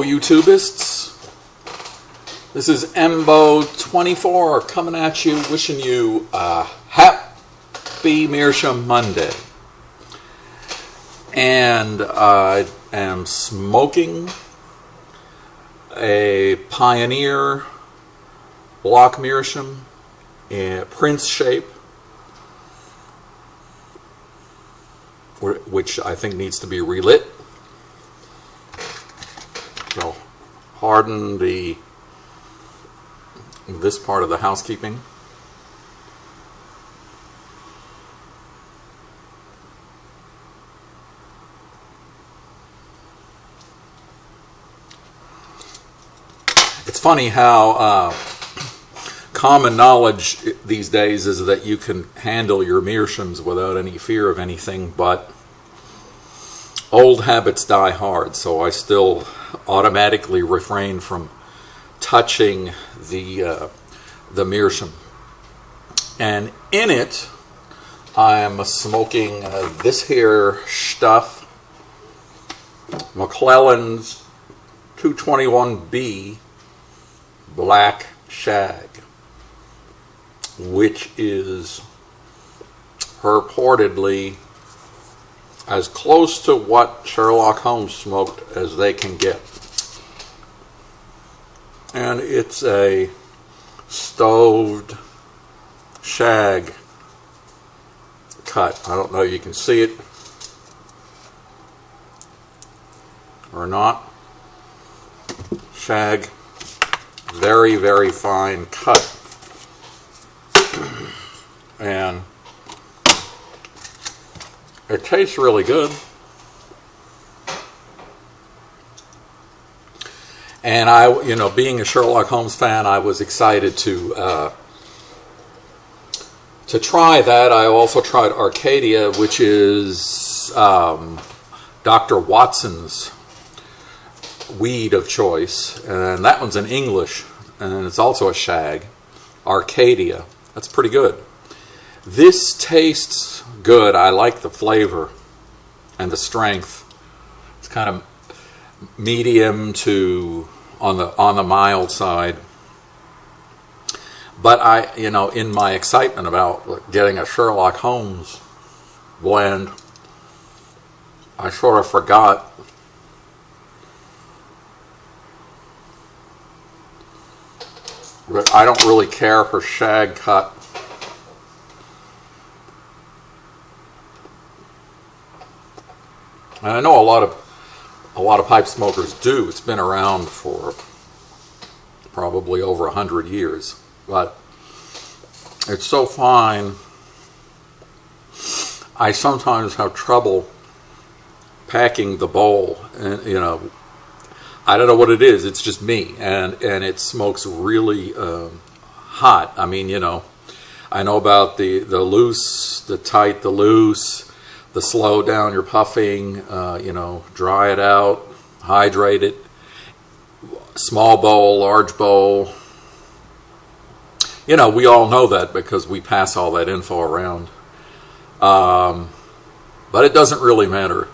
Hello, YouTubists. This is Embo24 coming at you, wishing you a happy Meerschaum Monday. And I am smoking a Pioneer Block Meerschaum in Prince shape, which I think needs to be relit. So harden this part of the housekeeping. It's funny how common knowledge these days is that you can handle your Meerschaums without any fear of anything, but old habits die hard, so I still automatically refrain from touching the Meerschaum. And in it, I am smoking this here stuff, McClellan's 221B Black Shag, which is purportedly as close to what Sherlock Holmes smoked as they can get. And it's a stoved shag cut. I don't know if you can see it or not. Shag, very, very fine cut. And it tastes really good. And being a Sherlock Holmes fan, I was excited to try that. I also tried Arcadia, which is Dr. Watson's weed of choice, and that one's in English, and it's also a shag. Arcadia, that's pretty good. This tastes good. I like the flavor and the strength. It's kind of medium to on the mild side. But in my excitement about getting a Sherlock Holmes blend, I sort of forgot that I don't really care for shag cut. And I know a lot of pipe smokers do. It's been around for probably over 100 years, but it's so fine. I sometimes have trouble packing the bowl, and I don't know what it is. It's just me, and it smokes really hot. I mean, I know about the loose, the tight, the loose, the slow down your puffing, dry it out, hydrate it, small bowl, large bowl. We all know that because we pass all that info around. But it doesn't really matter.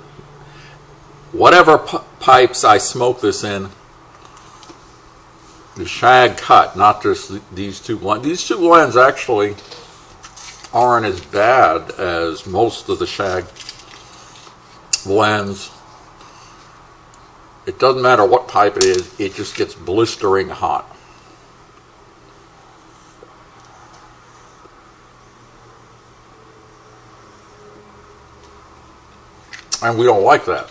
Whatever pipes I smoke this in, the shag cut, not just these two blends. These two blends actually aren't as bad as most of the shag blends. It doesn't matter what pipe it is, it just gets blistering hot. And we don't like that.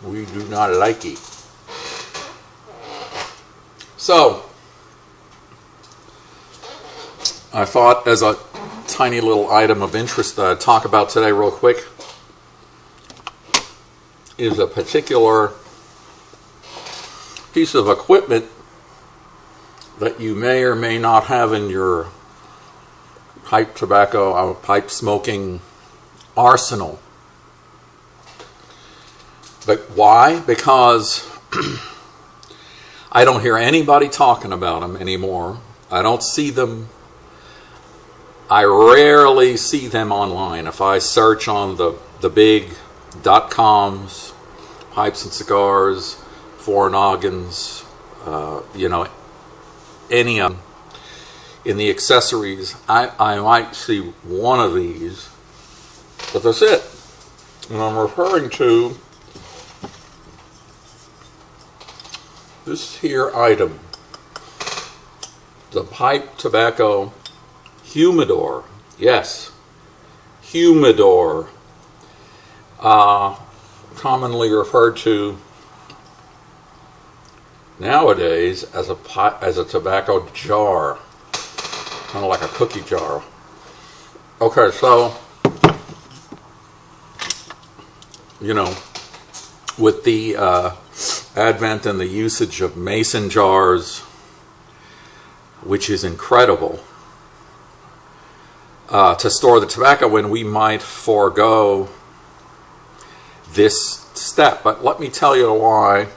We do not like it. So I thought, as a tiny little item of interest that I'd talk about today real quick, is a particular piece of equipment that you may or may not have in your pipe tobacco, pipe smoking arsenal. But why? Because I don't hear anybody talking about them anymore. I don't see them. I rarely see them online. If I search on the big .coms, pipes and cigars, four noggins, any of them. In the accessories, I might see one of these, but that's it. And I'm referring to this here item, the pipe tobacco humidor. Yes, humidor, commonly referred to nowadays as a tobacco jar, kind of like a cookie jar. Okay, so with the advent and the usage of mason jars, which is incredible, to store the tobacco in, we might forego this step. But let me tell you why.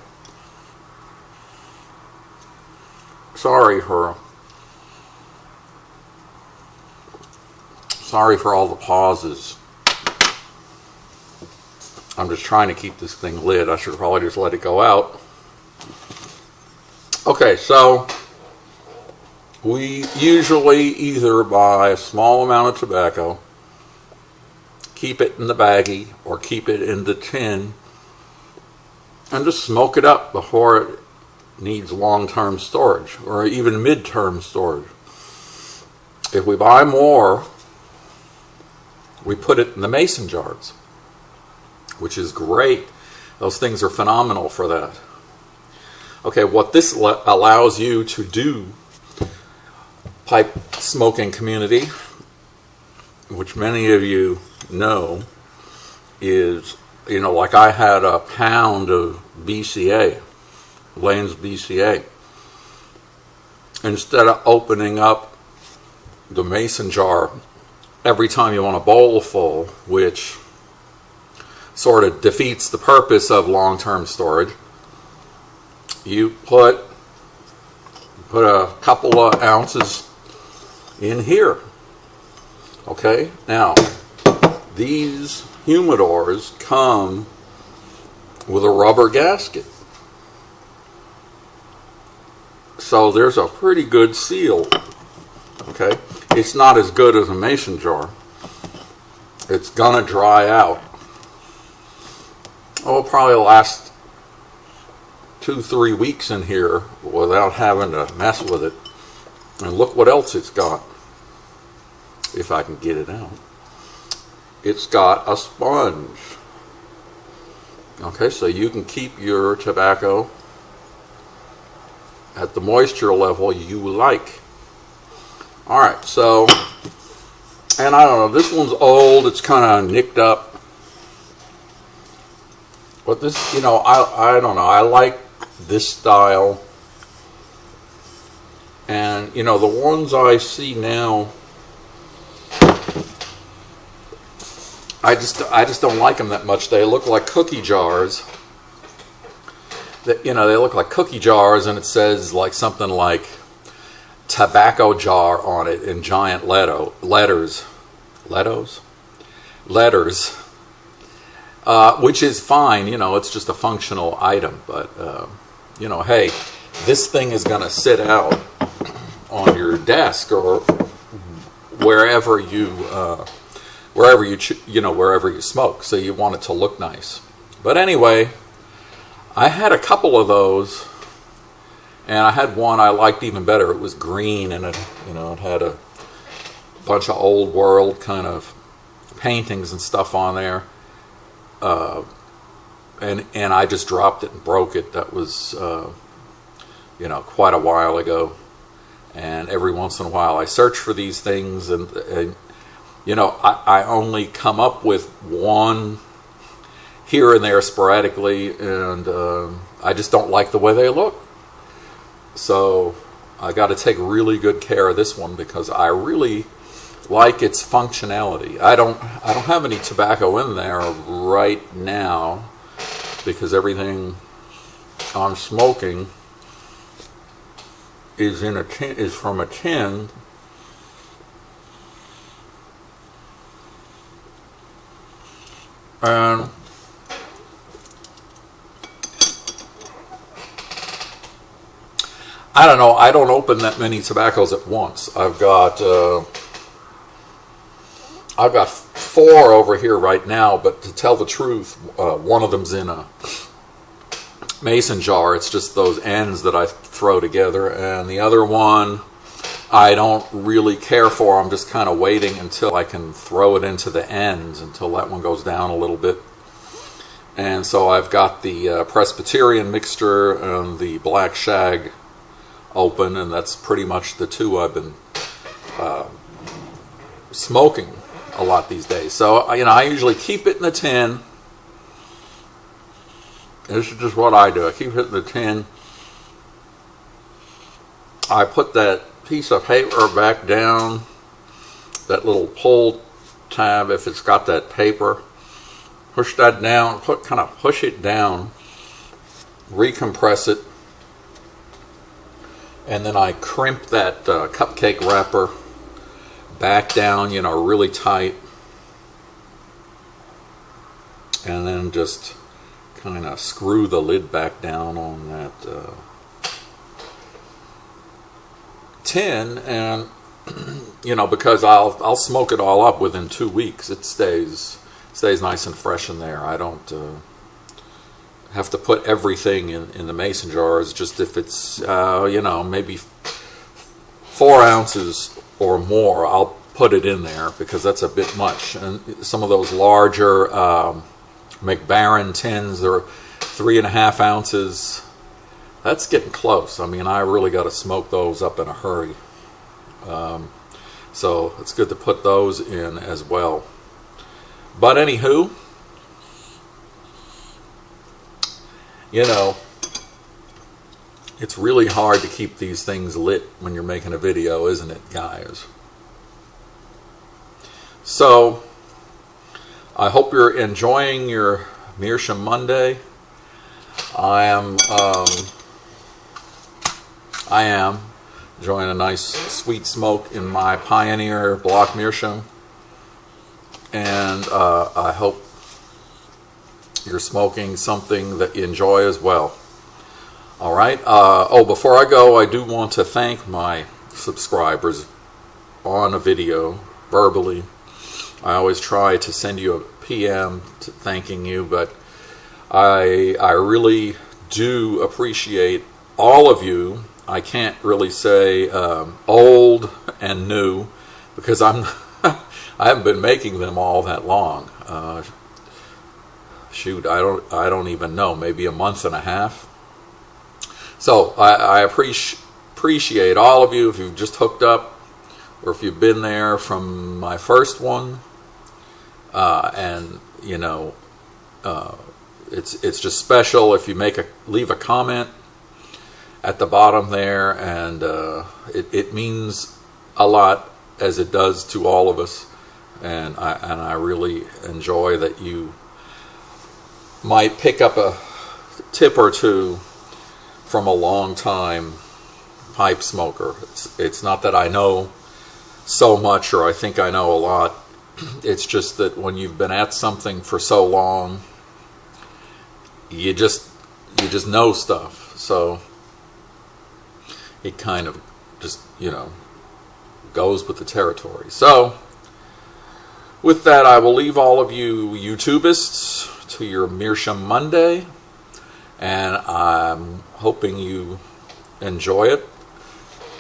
Sorry for all the pauses. I'm just trying to keep this thing lit. I should probably just let it go out. Okay, so we usually either buy a small amount of tobacco, keep it in the baggie, or keep it in the tin, and just smoke it up before it needs long-term storage, or even mid-term storage. If we buy more, we put it in the mason jars, which is great. Those things are phenomenal for that. Okay, what this allows you to do, pipe smoking community, which many of you know, is, like I had a pound of BCA, Lane's BCA. Instead of opening up the mason jar every time you want a bowl full, which sort of defeats the purpose of long-term storage, you put a couple of ounces in here. Okay, now these humidors come with a rubber gasket, so there's a pretty good seal. Okay, it's not as good as a mason jar. It's gonna dry out. It'll probably last 2-3 weeks in here without having to mess with it. And look what else it's got, if I can get it out. It's got a sponge. Okay, so you can keep your tobacco at the moisture level you like. Alright, so, and I don't know, this one's old, it's kind of nicked up. But this, I don't know, I like this style. And, the ones I see now, I just don't like them that much. They look like cookie jars. They look like cookie jars, and it says like something like tobacco jar on it in giant letters, which is fine. It's just a functional item. But hey, this thing is going to sit out on your desk or wherever you smoke, so you want it to look nice. But anyway, I had a couple of those, and I had one I liked even better. It was green, and it had a bunch of old world kind of paintings and stuff on there. And I just dropped it and broke it. That was quite a while ago. And every once in a while I search for these things, and I only come up with one here and there sporadically, and I just don't like the way they look. So I got to take really good care of this one because I really like its functionality. I don't have any tobacco in there right now because everything I'm smoking is from a tin. And I don't know. I don't open that many tobaccos at once. I've got 4 over here right now, but to tell the truth, one of them's in a mason jar. It's just those ends that I throw together, and the other one I don't really care for. I'm just kind of waiting until I can throw it into the ends, until that one goes down a little bit. And so I've got the Presbyterian mixture and the Black Shag open, and that's pretty much the 2 I've been smoking a lot these days. So, I usually keep it in the tin. This is just what I do. I keep it in the tin. I put that piece of paper back down, that little pull tab, if it's got that paper. Push that down, kind of push it down, recompress it, and then I crimp that cupcake wrapper back down, really tight, and then just kind of screw the lid back down on that tin, and because I'll smoke it all up within 2 weeks. It stays nice and fresh in there. I don't have to put everything in the mason jars. Just if it's maybe 4 ounces or more, I'll put it in there, because that's a bit much. And some of those larger McBaron tins are 3.5 ounces. That's getting close. I mean, I really got to smoke those up in a hurry. So it's good to put those in as well. But anywho, it's really hard to keep these things lit when you're making a video, isn't it, guys? So I hope you're enjoying your Meerschaum Monday. I am enjoying a nice sweet smoke in my Pioneer Block Meerschaum, and I hope you're smoking something that you enjoy as well. All right. Before I go, I do want to thank my subscribers on a video verbally. I always try to send you a PM thanking you, but I really do appreciate all of you. I can't really say old and new, because I haven't been making them all that long. Shoot, I don't even know, maybe a month and a half. So I appreciate all of you, if you've just hooked up, or if you've been there from my first one, and it's just special if you leave a comment at the bottom there, and it means a lot, as it does to all of us, and I really enjoy that you might pick up a tip or two from a long time pipe smoker. It's not that I know so much, or I think I know a lot. It's just that when you've been at something for so long, you just know stuff. So it kind of just goes with the territory. So with that, I will leave all of you YouTubists to your Meerschaum Monday, and I'm hoping you enjoy it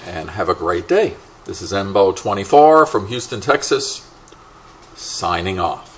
and have a great day. This is Embo24 from Houston, Texas, signing off.